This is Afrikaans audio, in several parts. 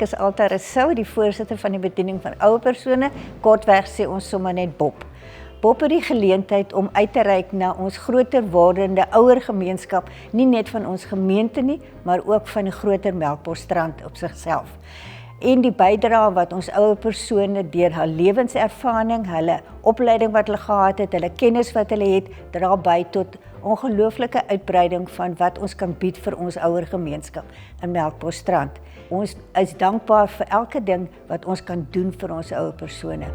Ek is Alta Rousseau, die voorsitter van die bediening van ouer persone. Kortweg sê ons sommer net Bob. Bob het die geleentheid om uit te reik na ons groter wordende ouer gemeenskap, nie net van ons gemeente nie, maar ook van die groter Melkbosstrand op sigself. En die bydrae wat ons ouer persone deur hul lewenservaring, hulle opleiding wat hulle gehad het, hulle kennis wat hulle het, dra by tot ongelooflike uitbreiding van wat ons kan bied vir ons ouer gemeenskap in Melkbosstrand. Ons is dankbaar vir elke ding wat ons kan doen vir ons ouer persone.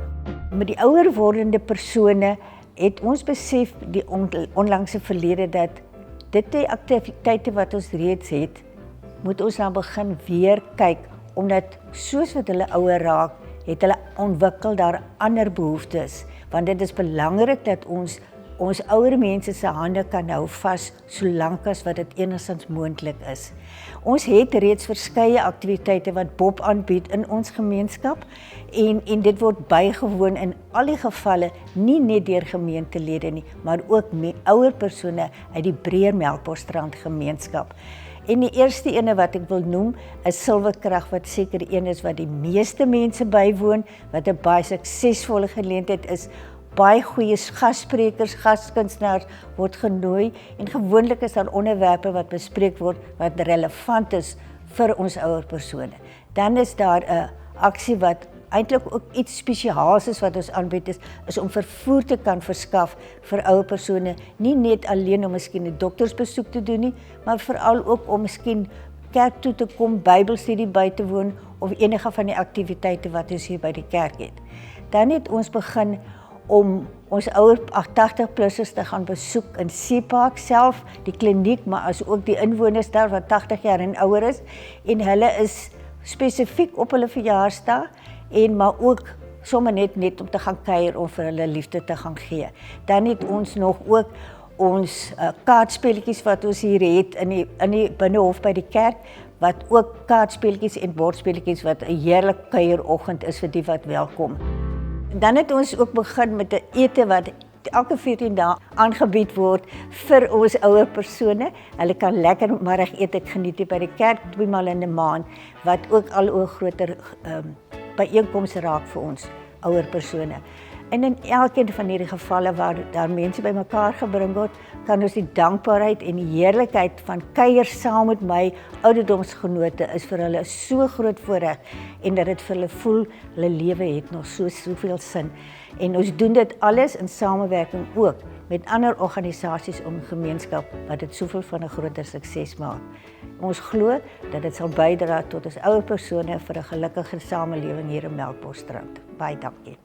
Met die ouer wordende persone het ons besef die onlangse verlede dat die aktiwiteite wat ons reeds het, moet ons nou begin weer kyk, omdat soos wat hulle ouer raak, het hulle ontwikkel daar ander behoeftes, want dit is belangrik dat ons ouer mense se hande kan hou vas, solank as wat dit enigstens moontlik is. Ons het reeds verskeie aktiwiteite wat Bob aanbied in ons gemeenskap, en dit word bygewoon in al die gevalle, nie net deur gemeentelede nie, maar ook met ouer persone uit die breër Melkbosstrand gemeenskap. En die eerste ene wat ek wil noem, is Silwerkrag, wat seker die een is wat die meeste mense bywoon, wat 'n baie suksesvolle geleentheid is. Baie goeie gassprekers, gaskunstenaars word genooi, en gewoonlik is daar onderwerpe wat bespreek word wat relevant is vir ons ouer persone. Dan is daar 'n aksie wat eintlik ook iets spesiaals is wat ons aanbied is om vervoer te kan verskaf vir ouer persone, nie net alleen om miskien 'n doktersbesoek te doen nie, maar veral ook om miskien kerk toe te kom, Bybelstudie by te woon, of enige van die aktiwiteite wat ons hier by die kerk het. Dan het ons begin om ons ouer 80-plussers te gaan besoek in Seepark self, die kliniek, maar as ook die inwoners daar wat 80 jaar en ouer is, en hulle is spesifiek op hulle verjaarsdag, maar ook sommer net om te gaan kuier of vir hulle liefde te gaan gee. Dan het ons nog ook ons kaartspelletjies wat ons hier het in die binnehof by die kerk, wat ook kaartspelletjies en bordspelletjies wat 'n heerlike kuieroggend is vir die wat welkom. Dan het ons ook begin met 'n ete wat elke 14 dae aangebied word vir ons ouer persone. Hulle kan lekker middagete geniet by die kerk 2 maal in 'n maand, wat ook al 'n groter byeenkomste raak vir ons ouer persone. En in elkeen van hierdie gevalle waar daar mense bymekaar gebring word, kan ons die dankbaarheid en die heerlikheid van kuier saam met my ouderdomsgenote is vir hulle so groot voorreg, en dat dit vir hulle voel, hulle lewe het nog soveel sin. En ons doen dit alles in samewerking ook met ander organisasies om gemeenskap, wat dit soveel van 'n groter sukses maak. Ons glo dat dit sal bydra tot ons ouer persone vir 'n gelukkige samelewing hier in Melkbosstrand. Baie dankie.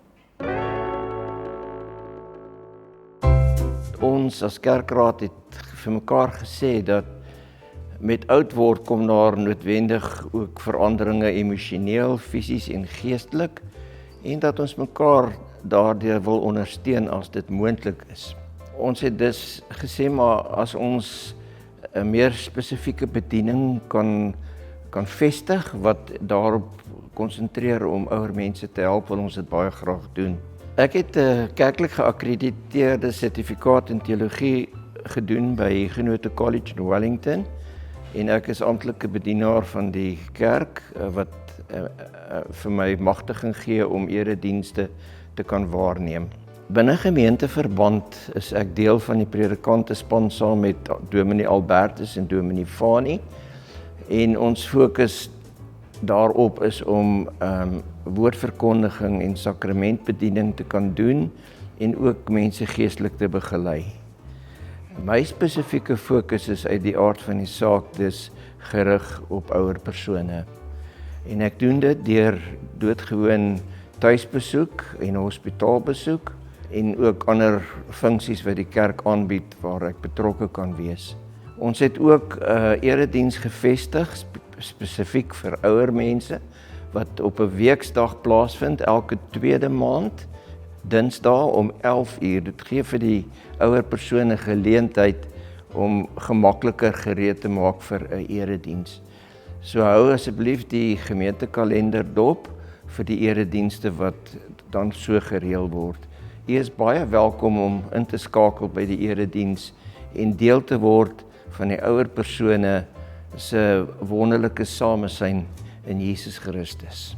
Ons as kerkraad het vir mekaar gesê dat met oud word kom daar noodwendig ook veranderinge emosioneel, fisies en geestelik, en dat ons mekaar daardeur wil ondersteun as dit moontlik is. Ons het dus gesê, maar as ons 'n meer spesifieke bediening kan vestig wat daarop konsentreer om ouer mense te help, wil ons dit baie graag doen. Ek het 'n kerklik geakkrediteerde sertifikaat in teologie gedoen by Genote College in Wellington, en ek is amptelike bedienaar van die kerk wat vir my magtiging gee om eredienste te kan waarneem. Binne gemeenteverband is ek deel van die predikantespan saam met Dominee Albertus en Dominee Fani, en ons fokus daarop is om woordverkondiging en sakramentbediening te kan doen, en ook mense geestelik te begelei. My spesifieke fokus is uit die aard van die saak dus gerig op ouer persone. En ek doen dit deur doodgewoon tuisbesoek en hospitaalbesoek, en ook ander funksies wat die kerk aanbied waar ek betrokke kan wees. Ons het ook erediens gevestig spesifiek vir ouer mense, wat op 'n weksdag plaasvind elke tweede maand, Dinsdae om 11 uur. Dit gee vir die ouer persone geleentheid om gemakliker gereed te maak vir 'n erediens. So hou asseblief die gemeentekalender dop vir die eredienste wat dan so gereël word. U is baie welkom om in te skakel by die erediens en deel te word van die ouer persone se wonderlike samesyn in Jesus Christus.